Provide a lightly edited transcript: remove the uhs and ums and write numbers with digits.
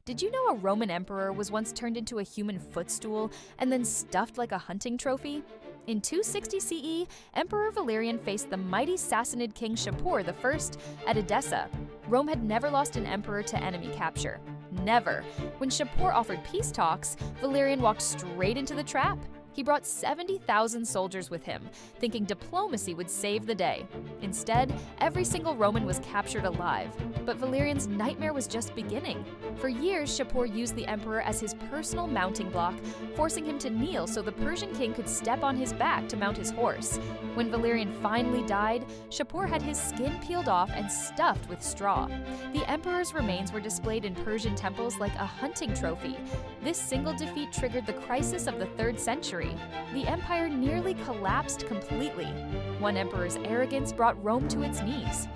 Did you know a Roman emperor was once turned into a human footstool and then stuffed like a hunting trophy? In 260 CE, Emperor Valerian faced the mighty Sassanid king Shapur I at Edessa. Rome had never lost an emperor to enemy capture. Never. When Shapur offered peace talks, Valerian walked straight into the trap. He brought 70,000 soldiers with him, thinking diplomacy would save the day. Instead, every single Roman was captured alive. But Valerian's nightmare was just beginning. For years, Shapur used the emperor as his personal mounting block, forcing him to kneel so the Persian king could step on his back to mount his horse. When Valerian finally died, Shapur had his skin peeled off and stuffed with straw. The emperor's remains were displayed in Persian temples like a hunting trophy. This single defeat triggered the crisis of the 3rd century. The empire nearly collapsed completely. One emperor's arrogance brought Rome to its knees.